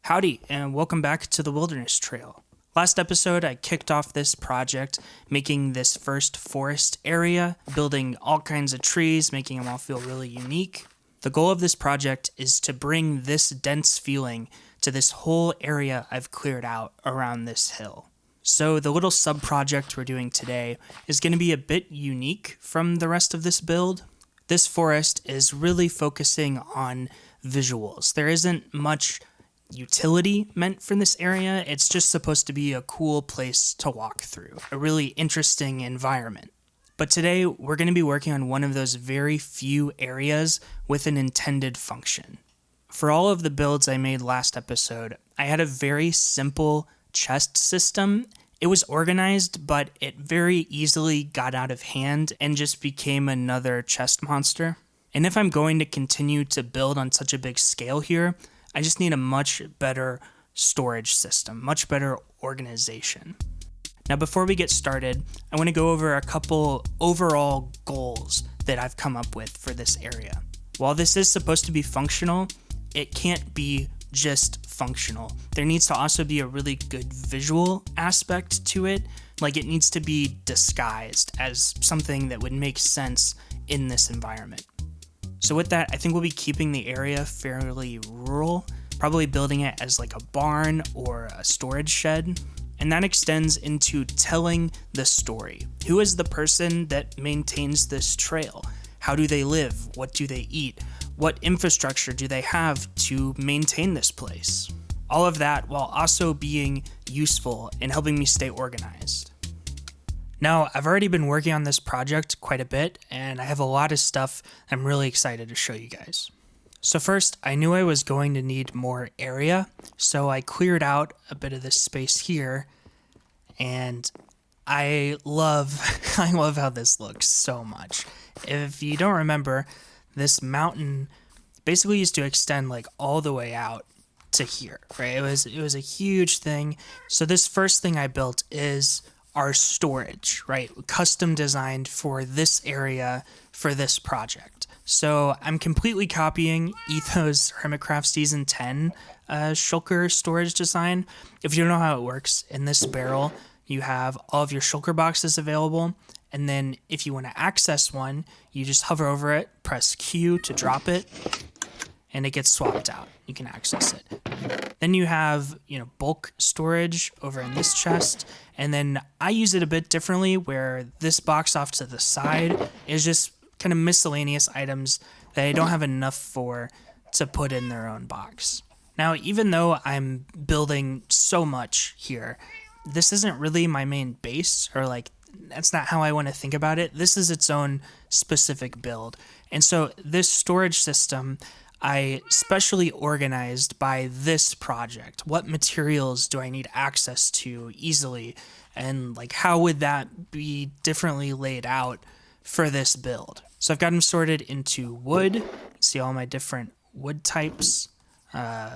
Howdy, and welcome back to the Wilderness Trail. Last episode, I kicked off this project, making this first forest area, building all kinds of trees, making them all feel really unique. The goal of this project is to bring this dense feeling to this whole area I've cleared out around this hill. So the little sub-project we're doing today is going to be a bit unique from the rest of this build. This forest is really focusing on visuals. There isn't much utility meant for this area. It's just supposed to be a cool place to walk through, a really interesting environment. But today we're going to be working on one of those very few areas with an intended function. For all of the builds I made last episode, I had a very simple chest system. It was organized, but it very easily got out of hand and just became another chest monster. And if I'm going to continue to build on such a big scale here, I just need a much better storage system, much better organization. Now, before we get started, I want to go over a couple overall goals that I've come up with for this area. While this is supposed to be functional, it can't be just functional. There needs to also be a really good visual aspect to it. Like, it needs to be disguised as something that would make sense in this environment. So with that, I think we'll be keeping the area fairly rural, probably building it as like a barn or a storage shed. And that extends into telling the story. Who is the person that maintains this trail? How do they live? What do they eat? What infrastructure do they have to maintain this place? All of that while also being useful and helping me stay organized. Now, I've already been working on this project quite a bit, and I have a lot of stuff I'm really excited to show you guys. So first, I knew I was going to need more area, so I cleared out a bit of this space here, and I love how this looks so much. If you don't remember, this mountain basically used to extend like all the way out to here, right? It was a huge thing. So this first thing I built is our storage, right? Custom designed for this area for this project. So I'm completely copying Etho's Hermitcraft Season 10 shulker storage design. If you don't know how it works, in this barrel, you have all of your shulker boxes available. And then if you want to access one, you just hover over it, press Q to drop it, and it gets swapped out. You can access it. Then you have, bulk storage over in this chest. And then I use it a bit differently, where this box off to the side is just kind of miscellaneous items that I don't have enough for to put in their own box. Now, even though I'm building so much here, this isn't really my main base, or that's not how I want to think about it. This is its own specific build. And so this storage system, I specially organized by this project. What materials do I need access to easily? And how would that be differently laid out for this build? So I've got them sorted into wood. See all my different wood types,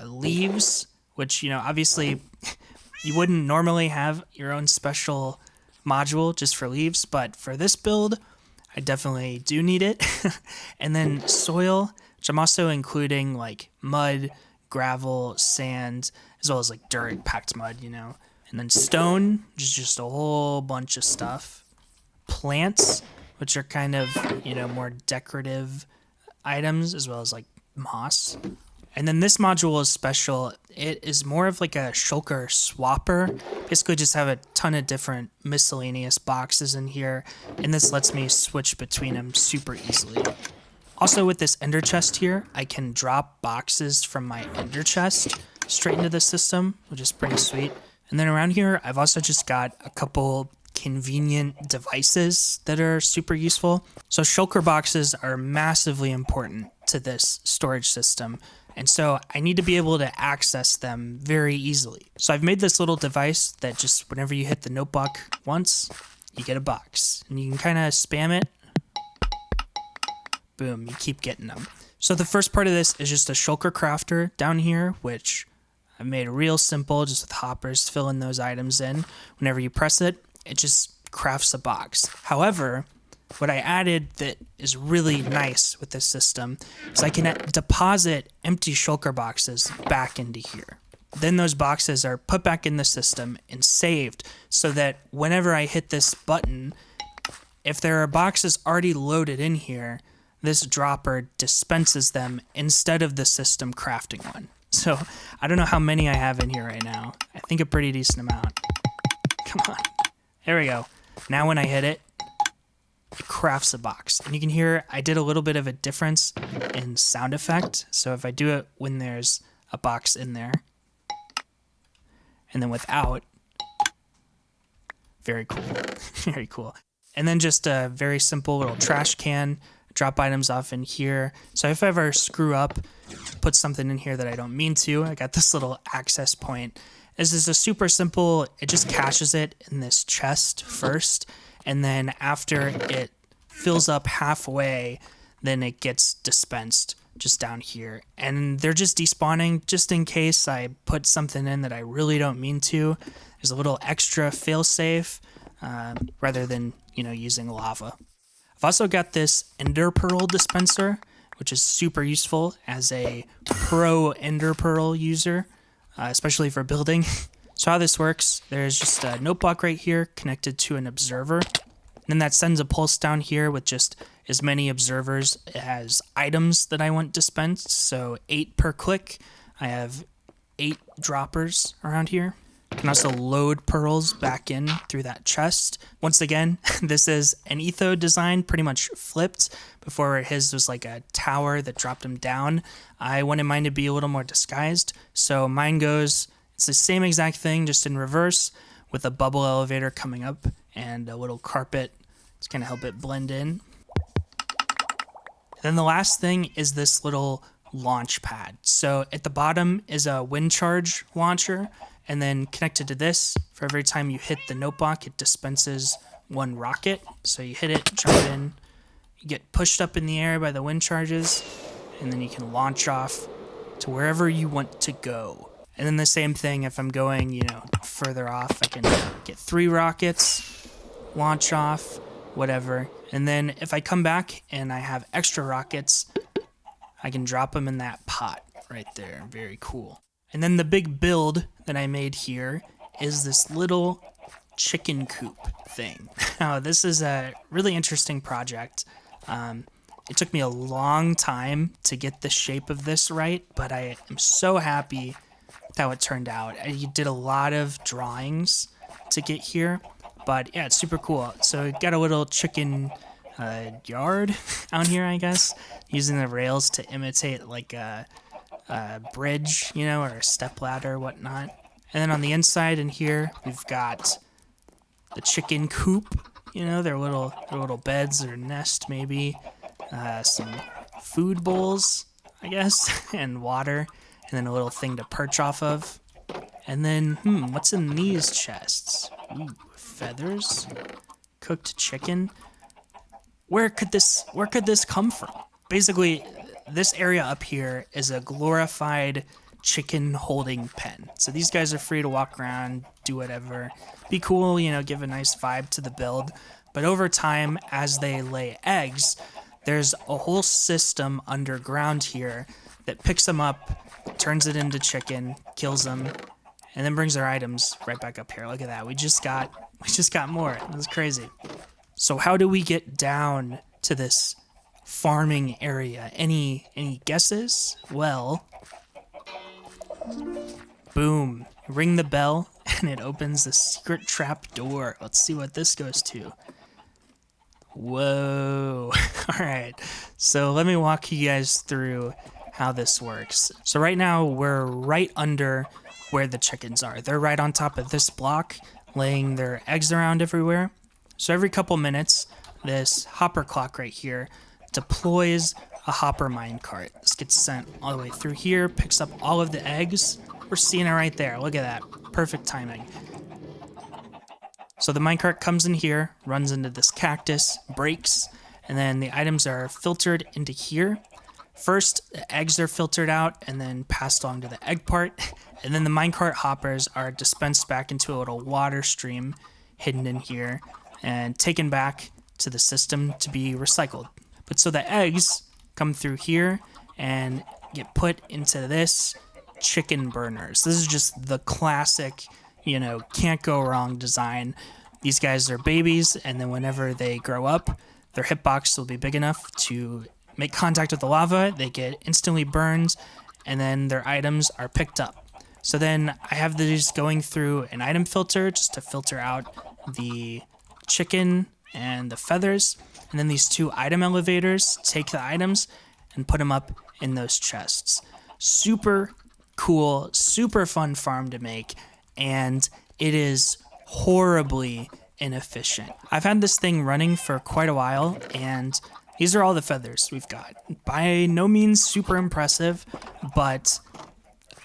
leaves, which, obviously you wouldn't normally have your own special module just for leaves, but for this build, I definitely do need it. And then soil, which I'm also including mud, gravel, sand, as well as dirt, packed mud, And then stone, which is just a whole bunch of stuff. Plants, which are kind of, more decorative items, as well as moss. And then this module is special. It is more of a shulker swapper. Basically just have a ton of different miscellaneous boxes in here, and this lets me switch between them super easily. Also, with this ender chest here, I can drop boxes from my ender chest straight into the system, which is pretty sweet. And then around here, I've also just got a couple convenient devices that are super useful. So shulker boxes are massively important to this storage system, and so I need to be able to access them very easily. So I've made this little device that just whenever you hit the note block once, you get a box, and you can kind of spam it. Boom, you keep getting them. So the first part of this is just a shulker crafter down here, which I've made real simple, just with hoppers, filling those items in. Whenever you press it, it just crafts a box. However, what I added that is really nice with this system is I can deposit empty shulker boxes back into here. Then those boxes are put back in the system and saved so that whenever I hit this button, if there are boxes already loaded in here, this dropper dispenses them instead of the system crafting one. So I don't know how many I have in here right now. I think a pretty decent amount. Come on. There we go. Now when I hit it, it crafts a box. And you can hear I did a little bit of a difference in sound effect. So if I do it when there's a box in there, and then without, very cool. Very cool. And then just a very simple little trash can. Drop items off in here. So if I ever screw up, put something in here that I don't mean to, I got this little access point. This is a super simple, it just caches it in this chest first, and then after it fills up halfway, then it gets dispensed just down here. And they're just despawning just in case I put something in that I really don't mean to. There's a little extra fail-safe rather than, using lava. I've also got this ender pearl dispenser, which is super useful as a pro ender pearl user, especially for building. So how this works, there's just a note block right here connected to an observer. And then that sends a pulse down here with just as many observers as items that I want dispensed. So 8 per click. I have 8 droppers around here. You can also load pearls back in through that chest. Once again, this is an Etho design, pretty much flipped. Before his was like a tower that dropped him down. I wanted mine to be a little more disguised. So mine goes, it's the same exact thing, just in reverse, with a bubble elevator coming up and a little carpet to kind of help it blend in. And then the last thing is this little launch pad. So at the bottom is a wind charge launcher. And then connected to this, for every time you hit the note block, it dispenses 1 rocket. So you hit it, jump in, you get pushed up in the air by the wind charges, and then you can launch off to wherever you want to go. And then the same thing, if I'm going, further off, I can get 3 rockets, launch off, whatever. And then if I come back and I have extra rockets, I can drop them in that pot right there. Very cool. And then the big build that I made here is this little chicken coop thing. Now, this is a really interesting project. It took me a long time to get the shape of this right, but I am so happy with how it turned out. I did a lot of drawings to get here, but yeah, it's super cool. So I got a little chicken yard out here, I guess, using the rails to imitate like a bridge, or a step ladder or whatnot. And then on the inside in here, we've got the chicken coop, their little beds or nest maybe, some food bowls, I guess, and water, and then a little thing to perch off of. And then, what's in these chests? Ooh, feathers, cooked chicken. Where could this come from? Basically, this area up here is a glorified chicken holding pen. So these guys are free to walk around, do whatever, be cool, give a nice vibe to the build. But over time, as they lay eggs, there's a whole system underground here that picks them up, turns it into chicken, kills them, and then brings their items right back up here. Look at that. We just got more. It was crazy. So how do we get down to this farming area? Any guesses? Well, boom, ring the bell and it opens the secret trap door. Let's see what this goes to. Whoa. All right, so let me walk you guys through how this works. So right now we're right under where the chickens are. They're right on top of this block, laying their eggs around everywhere. So every couple minutes, this hopper clock right here deploys a hopper minecart. This gets sent all the way through here, picks up all of the eggs. We're seeing it right there. Look at that. Perfect timing. So the minecart comes in here, runs into this cactus, breaks, and then the items are filtered into here. First, the eggs are filtered out and then passed along to the egg part, and then the minecart hoppers are dispensed back into a little water stream hidden in here and taken back to the system to be recycled. But so the eggs come through here and get put into this chicken burners. This is just the classic, can't go wrong design. These guys are babies, and then whenever they grow up, their hitbox will be big enough to make contact with the lava. They get instantly burned, and then their items are picked up. So then I have these going through an item filter just to filter out the chicken and the feathers. And then these 2 item elevators take the items and put them up in those chests. Super cool, super fun farm to make, and it is horribly inefficient. I've had this thing running for quite a while, and these are all the feathers we've got. By no means super impressive, but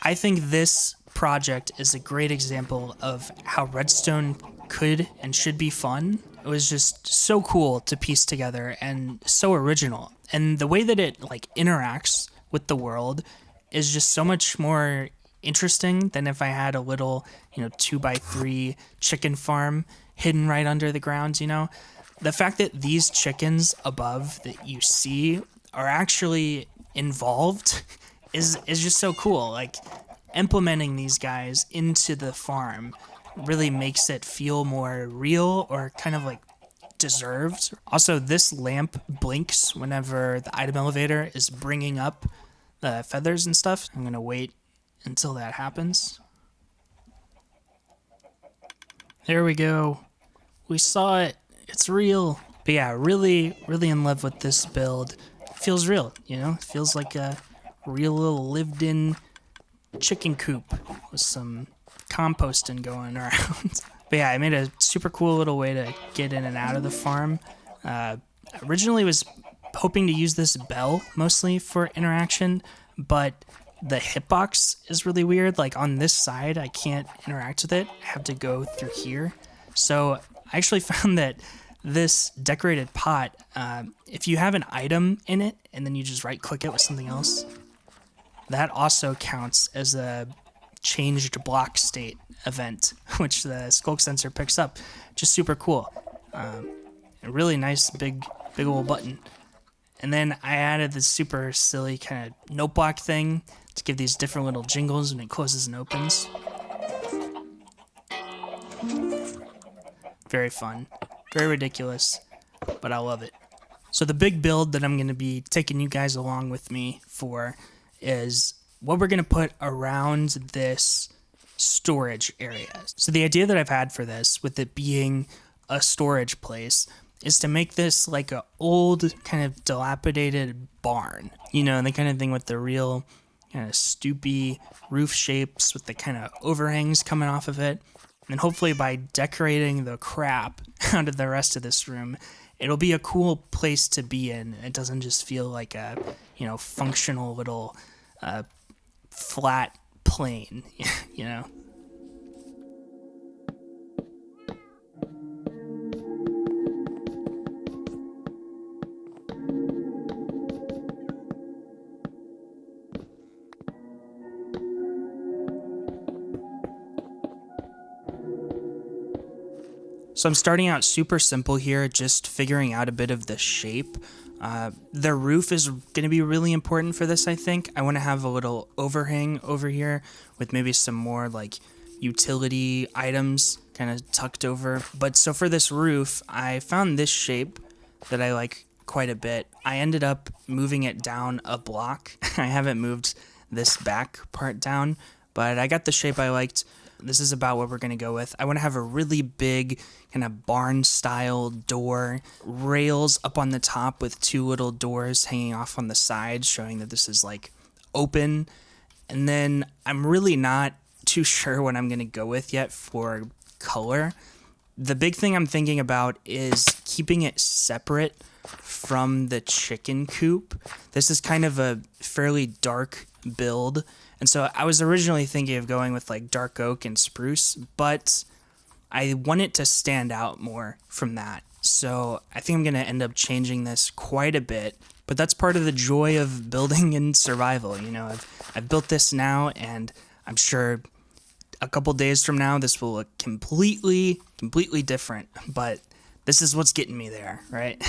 I think this project is a great example of how redstone could and should be fun. It was just so cool to piece together and so original. And the way that it interacts with the world is just so much more interesting than if I had a little, 2x3 chicken farm hidden right under the ground, The fact that these chickens above that you see are actually involved is just so cool. Implementing these guys into the farm really makes it feel more real or kind of deserved. Also, this lamp blinks whenever the item elevator is bringing up the feathers and stuff. I'm gonna wait until that happens. There we go. We saw it. It's real. But yeah, really, really in love with this build. It feels real, It feels like a real little lived-in chicken coop with some composting going around. But yeah, I made a super cool little way to get in and out of the farm. Originally was hoping to use this bell mostly for interaction, but the hitbox is really weird. On this side, I can't interact with it. I have to go through here. So I actually found that this decorated pot, if you have an item in it and then you just right click it with something else, that also counts as a changed block state event, which the skulk sensor picks up. Just super cool. A really nice big old button. And then I added this super silly kind of note block thing to give these different little jingles when it closes and opens. Very fun, very ridiculous, but I love it. So the big build that I'm going to be taking you guys along with me for is what we're going to put around this storage area. So the idea that I've had for this, with it being a storage place, is to make this like a old kind of dilapidated barn, the kind of thing with the real kind of stoopy roof shapes with the kind of overhangs coming off of it. And hopefully by decorating the crap out of the rest of this room, it'll be a cool place to be in. It doesn't just feel like a, functional little flat plane, So I'm starting out super simple here, just figuring out a bit of the shape. The roof is going to be really important for this, I think. I want to have a little overhang over here with maybe some more utility items kind of tucked over. But so for this roof, I found this shape that I like quite a bit. I ended up moving it down a block. I haven't moved this back part down, but I got the shape I liked. This is about what we're going to go with. I want to have a really big kind of barn-style door, rails up on the top with 2 little doors hanging off on the side, showing that this is open. And then I'm really not too sure what I'm going to go with yet for color. The big thing I'm thinking about is keeping it separate from the chicken coop. This is kind of a fairly dark build. And so I was originally thinking of going with dark oak and spruce, but I want it to stand out more from that. So I think I'm going to end up changing this quite a bit, but that's part of the joy of building in survival. I've built this now, and I'm sure a couple days from now this will look completely different, but this is what's getting me there, right?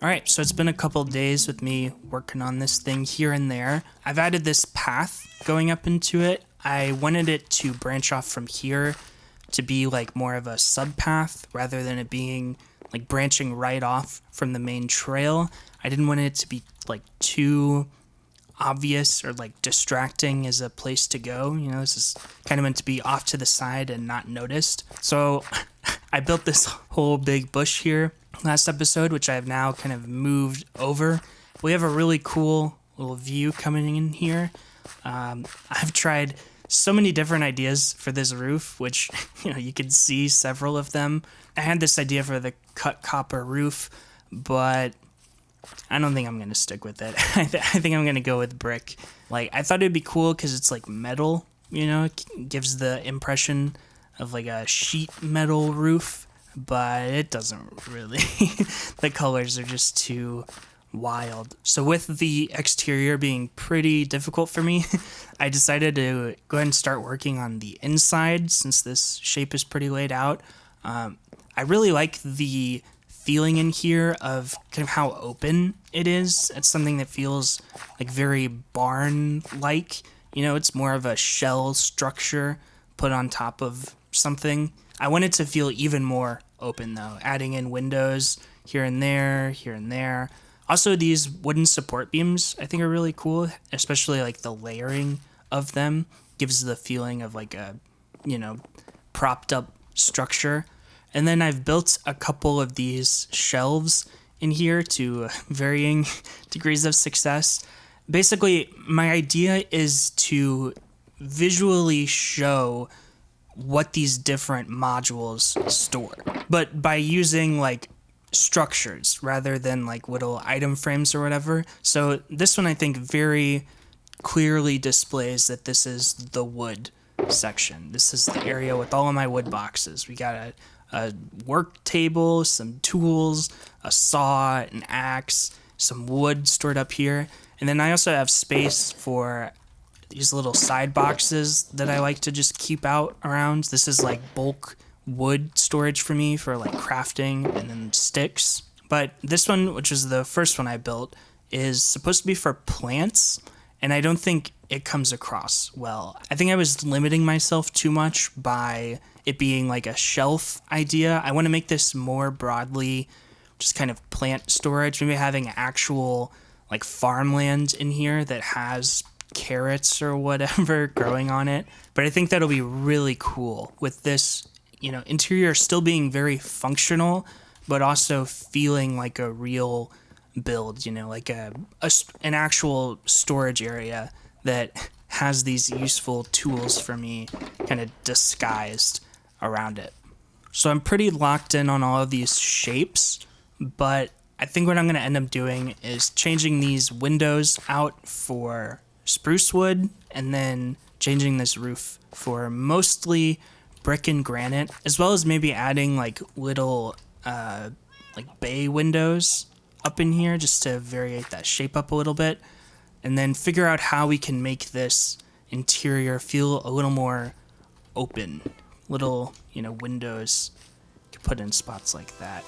All right, so it's been a couple days with me working on this thing here and there. I've added this path going up into it. I wanted it to branch off from here to be like more of a sub path rather than it being like branching right off from the main trail. I didn't want it to be like too obvious or like distracting as a place to go. You know, this is kind of meant to be off to the side and not noticed. So I built this whole big bush here last episode, which I've now kind of moved over. We have a really cool little view coming in here. I've tried so many different ideas for this roof, which, you know, you can see several of them. I had this idea for the cut copper roof, but I don't think I'm going to stick with it. I think I'm going to go with brick. Like, I thought it'd be cool because it's like metal, you know, it gives the impression of like a sheet metal roof, but it doesn't really. The colors are just too wild. So with the exterior being pretty difficult for me, I decided to go ahead and start working on the inside since this shape is pretty laid out. I really like the feeling in here of kind of how open it is. It's something that feels like very barn-like. You know, it's more of a shell structure put on top of something. I want it to feel even more open though, adding in windows here and there, here and there. Also, these wooden support beams I think are really cool, especially like the layering of them gives the feeling of like a, you know, propped up structure. And then I've built a couple of these shelves in here to varying degrees of success. Basically, my idea is to visually show what these different modules store, but by using like structures rather than like little item frames or whatever. So this one I think very clearly displays that this is the wood section. This is the area with all of my wood boxes. We got a work table, some tools, a saw, an axe, some wood stored up here. And then I also have space for these little side boxes that I like to just keep out around. This is like bulk wood storage for me for like crafting and then sticks. But this one, which is the first one I built, is supposed to be for plants, and I don't think it comes across well. I think I was limiting myself too much by it being like a shelf idea. I want to make this more broadly just kind of plant storage, maybe having actual like farmland in here that has carrots or whatever growing on it. But I think that'll be really cool with this, you know, interior still being very functional, but also feeling like a real build, you know, like an actual storage area that has these useful tools for me kind of disguised around it. So I'm pretty locked in on all of these shapes, but I think what I'm going to end up doing is changing these windows out for spruce wood and then changing this roof for mostly brick and granite, as well as maybe adding like little like bay windows up in here just to variate that shape up a little bit, and then figure out how we can make this interior feel a little more open. Little, you know, windows to put in spots like that.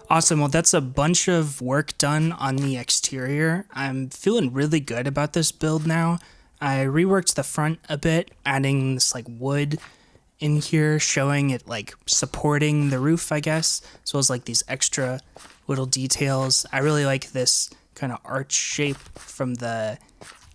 Awesome. Well, that's a bunch of work done on the exterior. I'm feeling really good about this build now. I reworked the front a bit, adding this like wood in here, showing it like supporting the roof, I guess, as well as like these extra little details. I really like this kind of arch shape from the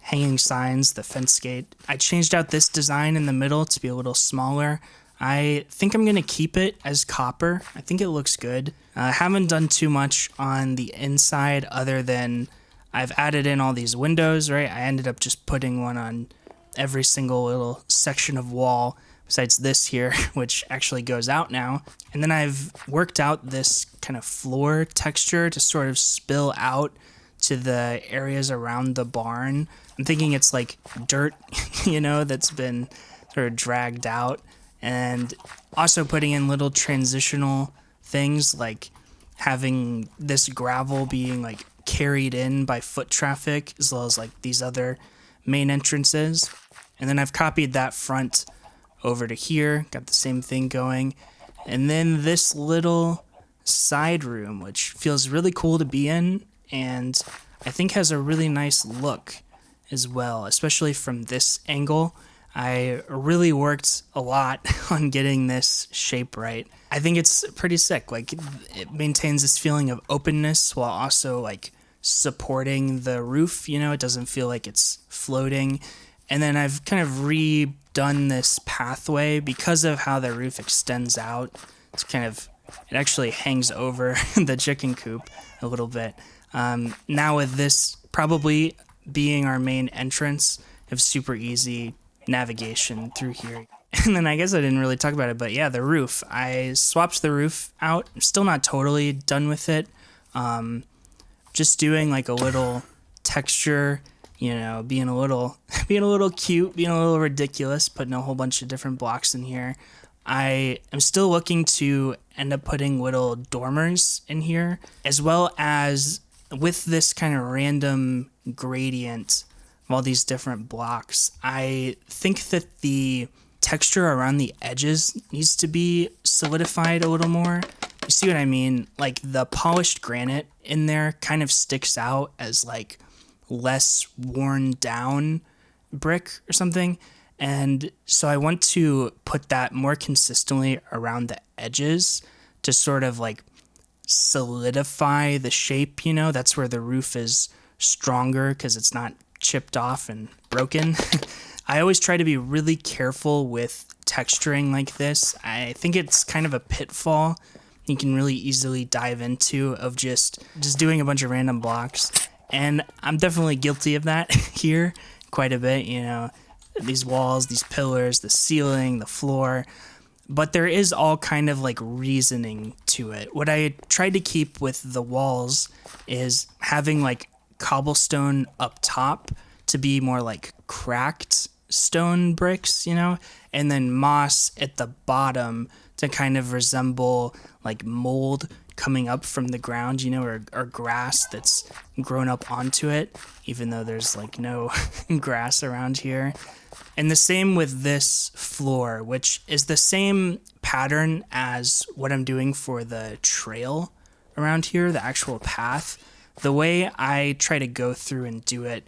hanging signs, the fence gate. I changed out this design in the middle to be a little smaller. I think I'm going to keep it as copper. I think it looks good. I haven't done too much on the inside other than I've added in all these windows, right? I ended up just putting one on every single little section of wall besides this here, which actually goes out now. And then I've worked out this kind of floor texture to sort of spill out to the areas around the barn. I'm thinking it's like dirt, that's been sort of dragged out. And also putting in little transitional things like having this gravel being like carried in by foot traffic, as well as like these other main entrances. And then I've copied that front over to here, got the same thing going. And then this little side room, which feels really cool to be in, and I think has a really nice look as well, especially from this angle. I really worked a lot on getting this shape right. I think it's pretty sick. Like, it maintains this feeling of openness while also like supporting the roof, it doesn't feel like it's floating. And then I've kind of redone this pathway because of how the roof extends out. It actually hangs over the chicken coop a little bit. Now with this probably being our main entrance, have super easy navigation through here. And then I guess I didn't really talk about it, but yeah, the roof. I swapped the roof out. I'm still not totally done with it. Just doing like a little texture, being a little cute, being a little ridiculous, putting a whole bunch of different blocks in here. I am still looking to end up putting little dormers in here, as well as with this kind of random gradient of all these different blocks. I think that the texture around the edges needs to be solidified a little more. You see what I mean? Like the polished granite in there kind of sticks out as like less worn down brick or something. And so I want to put that more consistently around the edges to sort of like solidify the shape, that's where the roof is stronger because it's not chipped off and broken. I always try to be really careful with texturing like this. I think it's kind of a pitfall you can really easily dive into of just doing a bunch of random blocks. And I'm definitely guilty of that here quite a bit, these walls, these pillars, the ceiling, the floor. But there is all kind of like reasoning to it. What I tried to keep with the walls is having like cobblestone up top to be more like cracked stone bricks, and then moss at the bottom to kind of resemble like mold coming up from the ground, or grass that's grown up onto it, even though there's like no grass around here. And the same with this floor, which is the same pattern as what I'm doing for the trail around here, the actual path. The way I try to go through and do it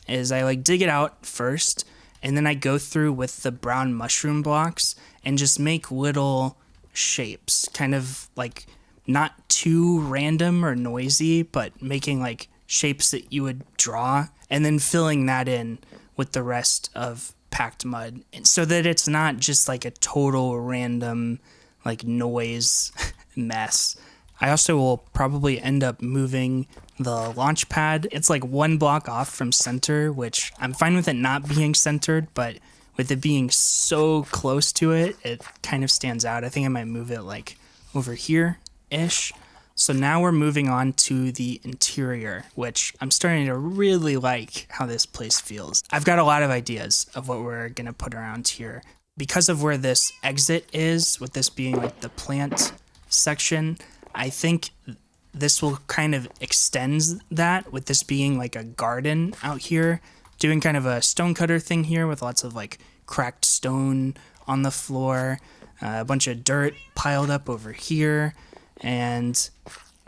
is I like dig it out first, and then I go through with the brown mushroom blocks and just make little shapes, kind of like not too random or noisy, but making like shapes that you would draw, and then filling that in with the rest of packed mud, and so that it's not just like a total random like noise mess. I also will probably end up moving the launch pad. It's like one block off from center, which I'm fine with it not being centered, but with it being so close to it, it kind of stands out. I think I might move it like over here-ish. So now we're moving on to the interior, which I'm starting to really like how this place feels. I've got a lot of ideas of what we're going to put around here. Because of where this exit is, with this being like the plant section, I think this will kind of extend that, with this being like a garden out here, doing kind of a stonecutter thing here with lots of like cracked stone on the floor, a bunch of dirt piled up over here, and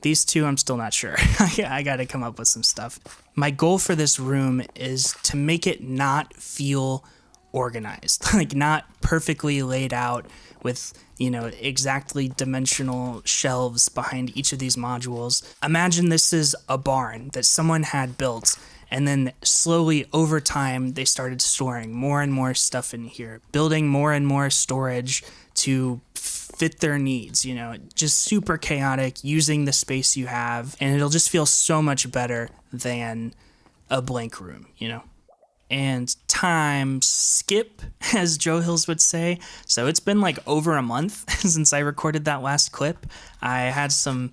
these two I'm still not sure. I got to come up with some stuff. My goal for this room is to make it not feel organized, like not perfectly laid out with, exactly dimensional shelves behind each of these modules. Imagine this is a barn that someone had built, and then slowly over time they started storing more and more stuff in here, building more and more storage to fit their needs, just super chaotic, using the space you have, and it'll just feel so much better than a blank room, and time skip, as Joe Hills would say. So it's been like over a month since I recorded that last clip. I had some,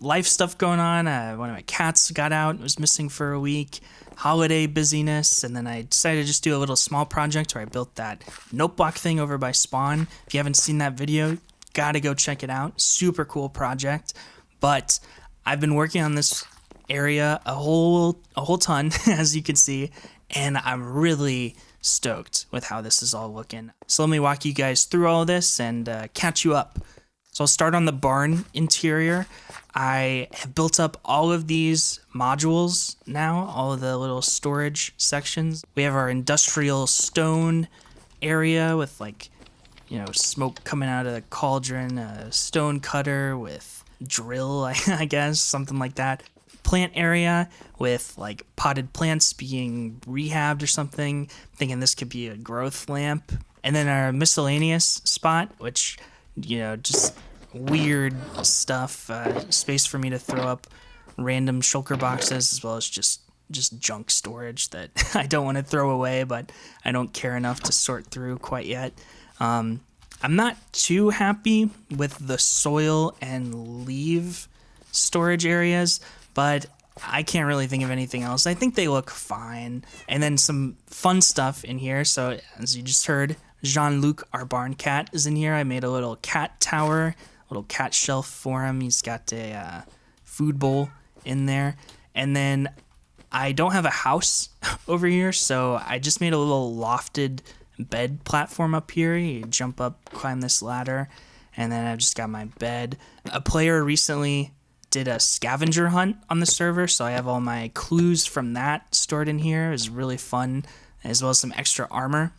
life stuff going on. One of my cats got out and was missing for a week. Holiday busyness, and then I decided to just do a little small project where I built that note block thing over by Spawn. If you haven't seen that video, gotta go check it out. Super cool project. But I've been working on this area a whole ton, as you can see, and I'm really stoked with how this is all looking. So let me walk you guys through all of this and catch you up. So I'll start on the barn interior. I have built up all of these modules now, all of the little storage sections. We have our industrial stone area with smoke coming out of the cauldron, a stone cutter with drill, I guess, something like that. Plant area with potted plants being rehabbed or something. Thinking this could be a growth lamp. And then our miscellaneous spot, which, just weird stuff, space for me to throw up random shulker boxes, as well as just junk storage that I don't want to throw away, but I don't care enough to sort through quite yet. I'm not too happy with the soil and leaf storage areas, but I can't really think of anything else. I think they look fine. And then some fun stuff in here. So as you just heard, Jean-Luc, our barn cat, is in here. I made a little cat tower, little cat shelf for him. He's got a food bowl in there. And then I don't have a house over here, so I just made a little lofted bed platform up here. You jump up, climb this ladder, and then I've just got my bed. A player recently did a scavenger hunt on the server, so I have all my clues from that stored in here. It was really fun, as well as some extra armor.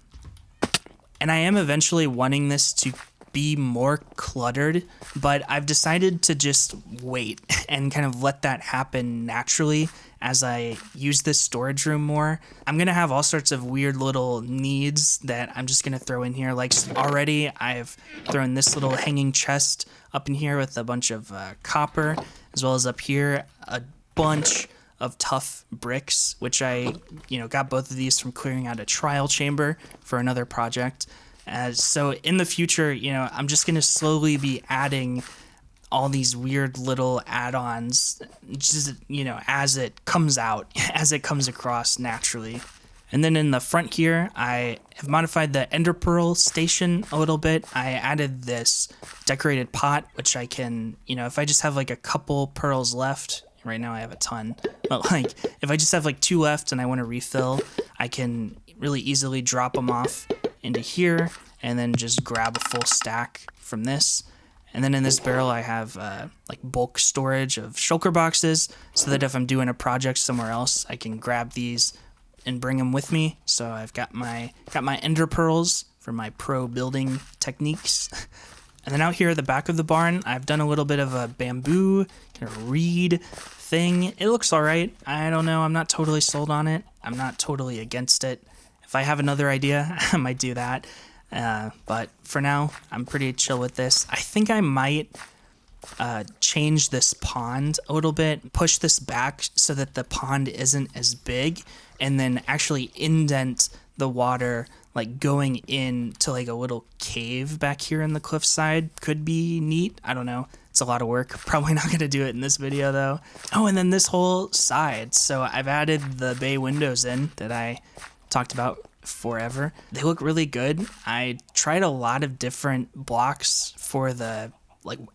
And I am eventually wanting this to be more cluttered, but I've decided to just wait and kind of let that happen naturally as I use this storage room more. I'm going to have all sorts of weird little needs that I'm just going to throw in here. Like already I've thrown this little hanging chest up in here with a bunch of copper, as well as up here a bunch of tough bricks, which I got both of these from clearing out a trial chamber for another project. So in the future, I'm just going to slowly be adding all these weird little add-ons, just, as it comes out, as it comes across naturally. And then in the front here, I have modified the ender pearl station a little bit. I added this decorated pot, which I can, if I just have a couple pearls left, right now I have a ton, but if I just have 2 left and I want to refill, I can really easily drop them off into here and then just grab a full stack from this. And then in this barrel, I have bulk storage of shulker boxes, so that if I'm doing a project somewhere else, I can grab these and bring them with me. So I've got my ender pearls for my pro building techniques. And then out here at the back of the barn, I've done a little bit of a bamboo kind of reed thing. It looks all right. I don't know. I'm not totally sold on it. I'm not totally against it. If I have another idea, I might do that. But for now, I'm pretty chill with this. I think I might change this pond a little bit, push this back so that the pond isn't as big, and then actually indent the water, going into a little cave back here in the cliffside. Could be neat. I don't know. It's a lot of work. Probably not going to do it in this video though. Oh, and then this whole side. So I've added the bay windows in that I talked about forever. They look really good. I tried a lot of different blocks for the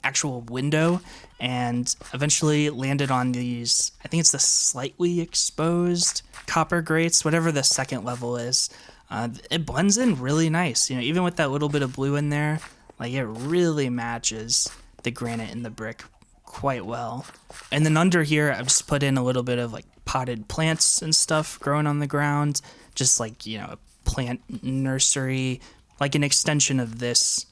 actual window and eventually landed on these, I think it's the slightly exposed copper grates, whatever the second level is. It blends in really nice, even with that little bit of blue in there, it really matches the granite and the brick quite well. And then under here, I've just put in a little bit of potted plants and stuff growing on the ground, just a plant nursery, an extension of this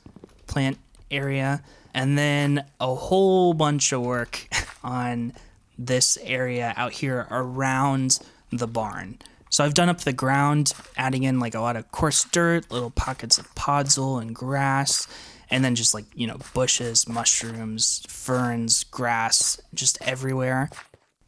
plant area. And then a whole bunch of work on this area out here around the barn. So I've done up the ground, adding in a lot of coarse dirt, little pockets of podzol and grass, and then just bushes, mushrooms, ferns, grass, just everywhere.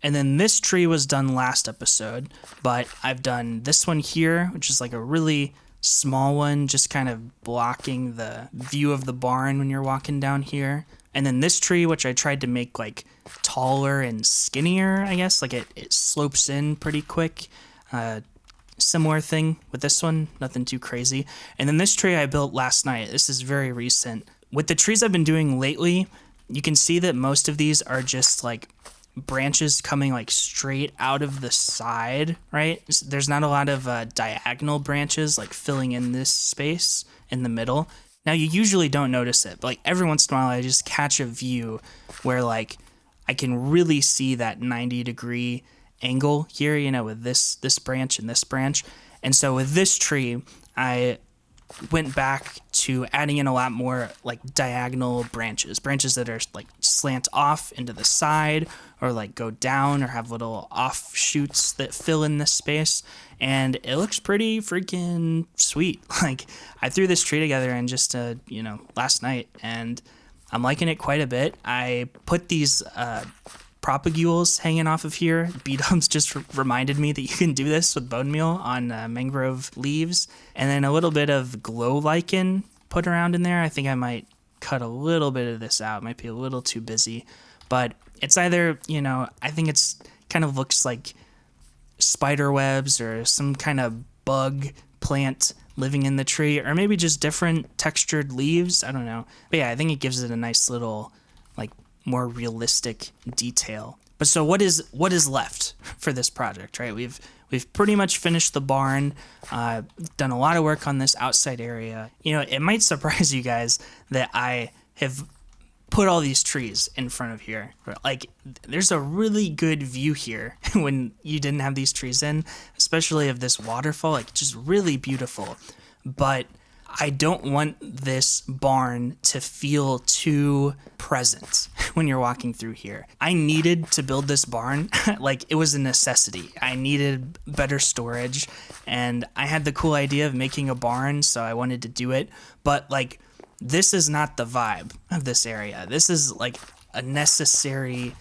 And then this tree was done last episode, but I've done this one here, which is like a really small one, just kind of blocking the view of the barn when you're walking down here. And then this tree, which I tried to make like taller and skinnier, I guess, like it slopes in pretty quick. Similar thing with this one, nothing too crazy. And then this tree I built last night. This is very recent. With the trees I've been doing lately, you can see that most of these are just like branches coming like straight out of the side, right? There's not a lot of diagonal branches like filling in this space in the middle. Now you usually don't notice it, but like every once in a while I just catch a view where like I can really see that 90-degree angle here, you know, with this branch and this branch. And so with this tree, I went back to adding in a lot more like diagonal branches that are like slant off into the side or like go down or have little offshoots that fill in this space. And it looks pretty freaking sweet. Like I threw this tree together in just last night, and I'm liking it quite a bit. I put these propagules hanging off of here. B-dubs just reminded me that you can do this with bone meal on mangrove leaves, and then a little bit of glow lichen put around in there. I think I might cut a little bit of this out. It might be a little too busy, but it's either, I think it's kind of looks like spider webs or some kind of bug plant living in the tree, or maybe just different textured leaves. I don't know. But yeah, I think it gives it a nice little like more realistic detail. But so what is left for this project, right? We've pretty much finished the barn, done a lot of work on this outside area. It might surprise you guys that I have put all these trees in front of here. Like there's a really good view here when you didn't have these trees in, especially of this waterfall, like just really beautiful. But I don't want this barn to feel too present when you're walking through here. I needed to build this barn. Like it was a necessity. I needed better storage, and I had the cool idea of making a barn, so I wanted to do it. But like, this is not the vibe of this area. This is like a necessary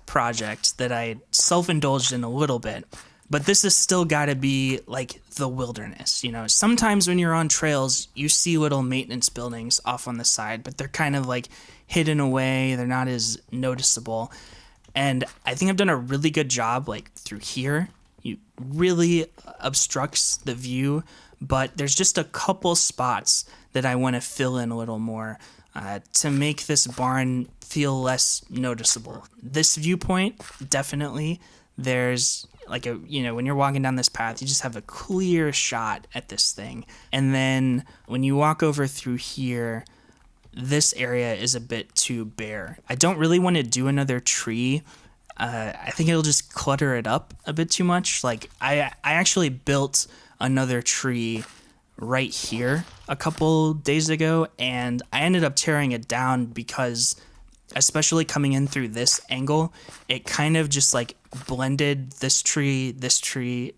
project that I self-indulged in a little bit. But this has still got to be like the wilderness. Sometimes when you're on trails, you see little maintenance buildings off on the side, but they're kind of like hidden away. They're not as noticeable. And I think I've done a really good job like through here. It really obstructs the view, but there's just a couple spots that I want to fill in a little more to make this barn feel less noticeable. This viewpoint, definitely, there's like when you're walking down this path, you just have a clear shot at this thing. And then when you walk over through here, this area is a bit too bare. I don't really want to do another tree. I think it'll just clutter it up a bit too much. Like I actually built another tree right here a couple days ago, and I ended up tearing it down because, especially coming in through this angle, it kind of just like blended this tree,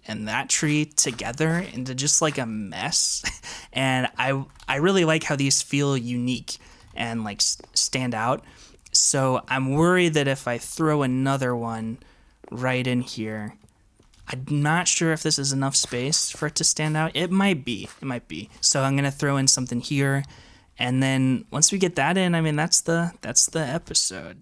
and that tree together into just like a mess. And I really like how these feel unique and like stand out. So I'm worried that if I throw another one right in here, I'm not sure if this is enough space for it to stand out. It might be. So I'm gonna throw in something here, and then once we get that in, I mean that's the episode.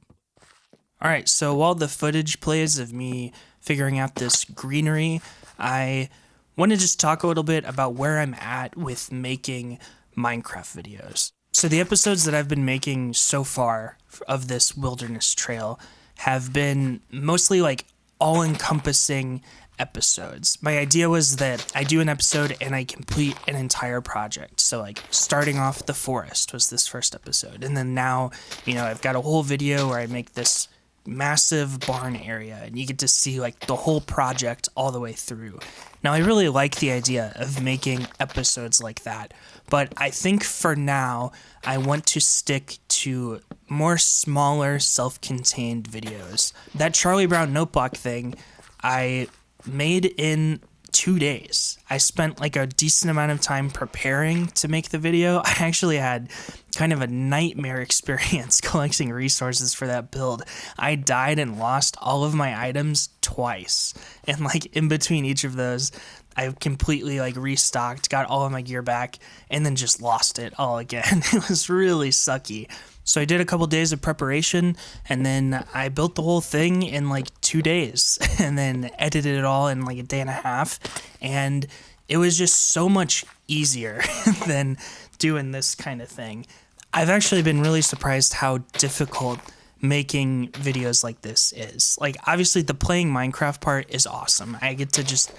All right. So while the footage plays of me figuring out this greenery, I want to just talk a little bit about where I'm at with making Minecraft videos. So the episodes that I've been making so far of this wilderness trail have been mostly like all-encompassing episodes. My idea was that I do an episode and I complete an entire project. So like starting off the forest was this first episode. And then now, I've got a whole video where I make this massive barn area and you get to see like the whole project all the way through. Now I really like the idea of making episodes like that, but I think for now I want to stick to more smaller self-contained videos. That Charlie Brown notebook thing I made in 2 days. I spent like a decent amount of time preparing to make the video. I actually had kind of a nightmare experience collecting resources for that build. I died and lost all of my items twice. And like in between each of those, I completely like restocked, got all of my gear back, and then just lost it all again. It was really sucky. So I did a couple days of preparation, and then I built the whole thing in like 2 days, and then edited it all in like a day and a half. And it was just so much easier than doing this kind of thing. I've actually been really surprised how difficult making videos like this is. Like, obviously the playing Minecraft part is awesome. I get to just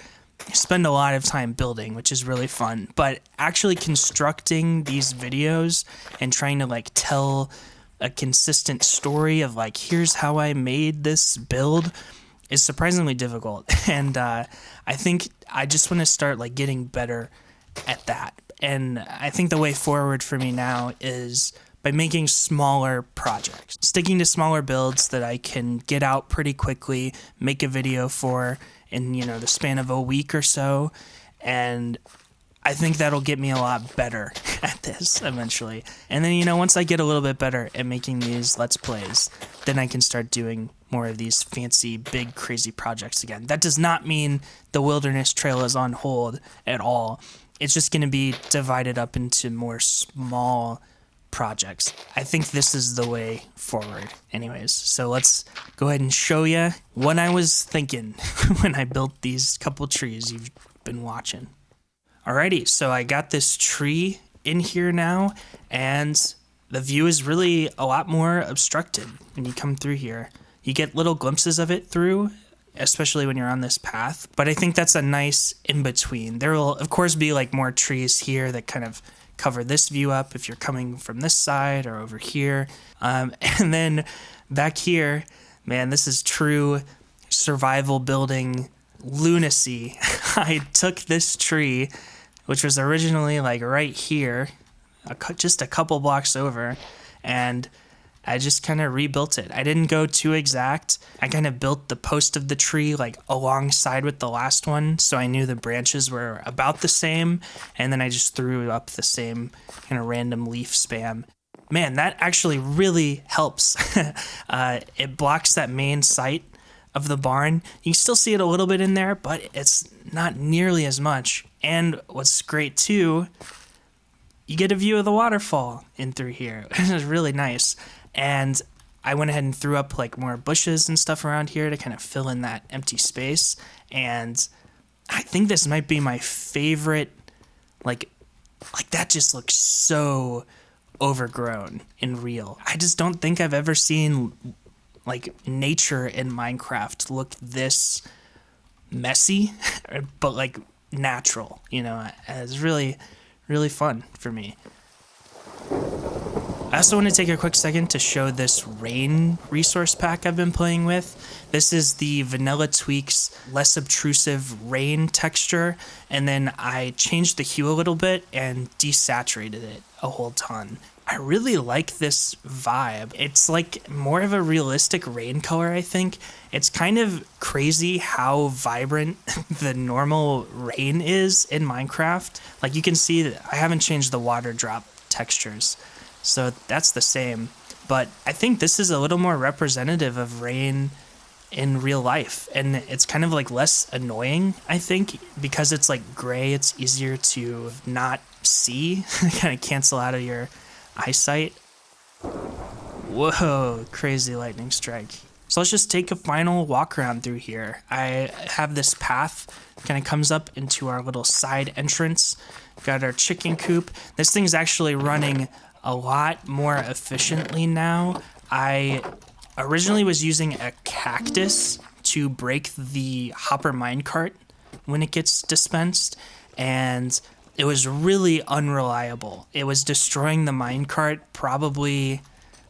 spend a lot of time building, which is really fun, but actually constructing these videos and trying to like tell a consistent story of like, here's how I made this build is surprisingly difficult. And I think I just want to start like getting better at that. And I think the way forward for me now is by making smaller projects, sticking to smaller builds that I can get out pretty quickly, make a video for in, you know, the span of a week or so. And I think that'll get me a lot better at this eventually. And then, you know, once I get a little bit better at making these Let's Plays, then I can start doing more of these fancy, big, crazy projects again. That does not mean the Wilderness Trail is on hold at all. It's just going to be divided up into more small projects. I think this is the way forward anyways. So let's go ahead and show you what I was thinking when I built these couple trees you've been watching. Alrighty, so I got this tree in here now, and the view is really a lot more obstructed when you come through here. You get little glimpses of it through, especially when you're on this path, but I think that's a nice in-between. There will, of course, be like more trees here that kind of cover this view up if you're coming from this side or over here. And then back here, man, this is true survival building lunacy. I took this tree, which was originally like right here, just a couple blocks over, and I just kind of rebuilt it. I didn't go too exact. I kind of built the post of the tree like alongside with the last one, so I knew the branches were about the same, and then I just threw up the same kind of random leaf spam. Man, that actually really helps. It blocks that main site of the barn. You can still see it a little bit in there, but it's not nearly as much. And what's great too, you get a view of the waterfall in through here. It is really nice. And I went ahead and threw up like more bushes and stuff around here to kind of fill in that empty space. And I think this might be my favorite, like that just looks so overgrown and real. I just don't think I've ever seen like nature in Minecraft look this messy, but like natural, you know. It's really, really fun for me. I also want to take a quick second to show this rain resource pack I've been playing with. This is the Vanilla Tweaks less obtrusive rain texture, and then I changed the hue a little bit and desaturated it a whole ton. I really like this vibe. It's like more of a realistic rain color, I think. It's kind of crazy how vibrant the normal rain is in Minecraft. Like you can see that I haven't changed the water drop textures, so that's the same. But I think this is a little more representative of rain in real life, and it's kind of like less annoying, I think, because it's like gray. It's easier to not see, kind of cancel out of your eyesight. Whoa, crazy lightning strike. So let's just take a final walk around through here. I have this path kind of comes up into our little side entrance. Got our chicken coop. This thing's actually running a lot more efficiently now. I originally was using a cactus to break the hopper minecart when it gets dispensed, and it was really unreliable. It was destroying the minecart probably,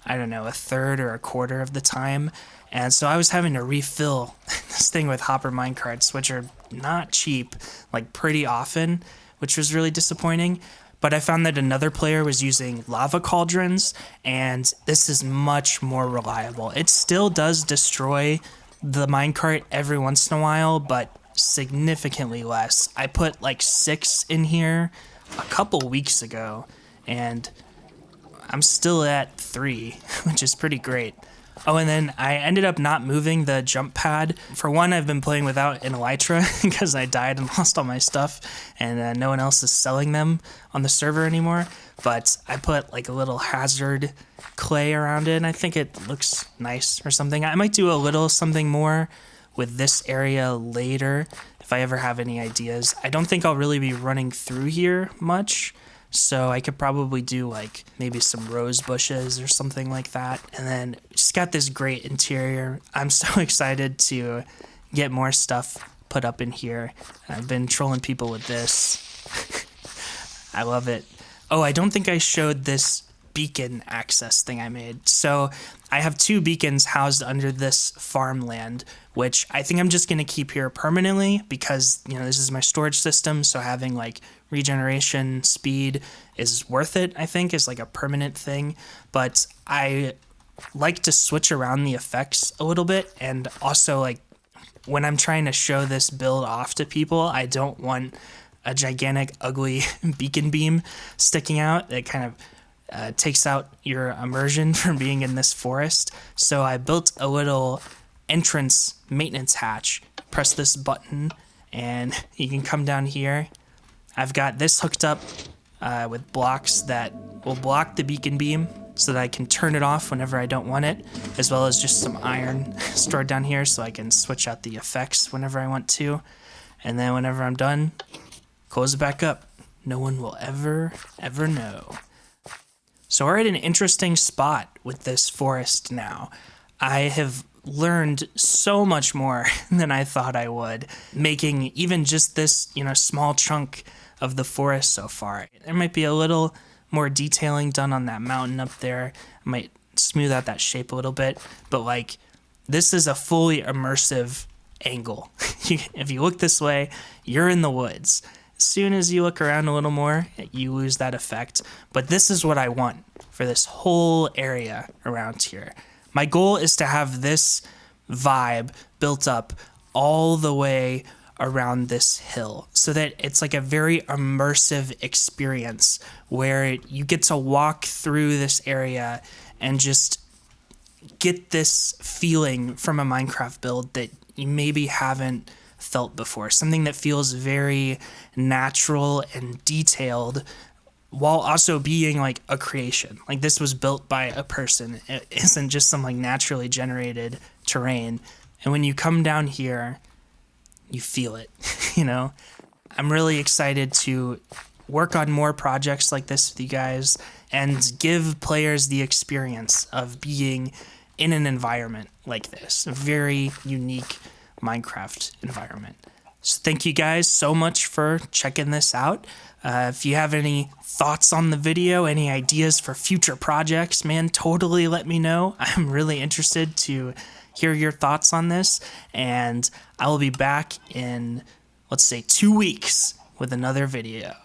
I don't know, a third or a quarter of the time. And so I was having to refill this thing with hopper minecarts, which are not cheap, like pretty often, which was really disappointing. But I found that another player was using lava cauldrons, and this is much more reliable. It still does destroy the minecart every once in a while, but significantly less. I put like 6 in here a couple weeks ago, and I'm still at 3, which is pretty great. Oh, and then I ended up not moving the jump pad. For one, I've been playing without an elytra because I died and lost all my stuff, and no one else is selling them on the server anymore. But I put like a little hazard clay around it, and I think it looks nice or something. I might do a little something more with this area later if I ever have any ideas. I don't think I'll really be running through here much, so I could probably do like maybe some rose bushes or something like that. And then just got this great interior. I'm so excited to get more stuff put up in here. I've been trolling people with this. I love it. Oh, I don't think I showed this beacon access thing I made. So I have 2 beacons housed under this farmland, which I think I'm just going to keep here permanently because, you know, this is my storage system. So having like regeneration speed is worth it, I think, is like a permanent thing. But I like to switch around the effects a little bit. And also, like, when I'm trying to show this build off to people, I don't want a gigantic, ugly beacon beam sticking out. It kind of takes out your immersion from being in this forest. So I built a little entrance maintenance hatch. Press this button and you can come down here. I've got this hooked up with blocks that will block the beacon beam so that I can turn it off whenever I don't want it, as well as just some iron stored down here so I can switch out the effects whenever I want to. And then whenever I'm done, close it back up. No one will ever know. So we're at an interesting spot with this forest now. I have learned so much more than I thought I would, making even just this, you know, small chunk of the forest so far. There might be a little more detailing done on that mountain up there. I might smooth out that shape a little bit, but like, this is a fully immersive angle. If you look this way, you're in the woods. As soon as you look around a little more, you lose that effect. But this is what I want for this whole area around here. My goal is to have this vibe built up all the way around this hill so that it's like a very immersive experience where you get to walk through this area and just get this feeling from a Minecraft build that you maybe haven't felt before. Something that feels very natural and detailed while also being like a creation. Like, this was built by a person. It isn't just some like naturally generated terrain. And when you come down here, you feel it, you know? I'm really excited to work on more projects like this with you guys and give players the experience of being in an environment like this, a very unique Minecraft environment. So thank you guys so much for checking this out. If you have any thoughts on the video, any ideas for future projects, man, totally let me know. I'm really interested to hear your thoughts on this, and I will be back in, let's say, 2 weeks with another video.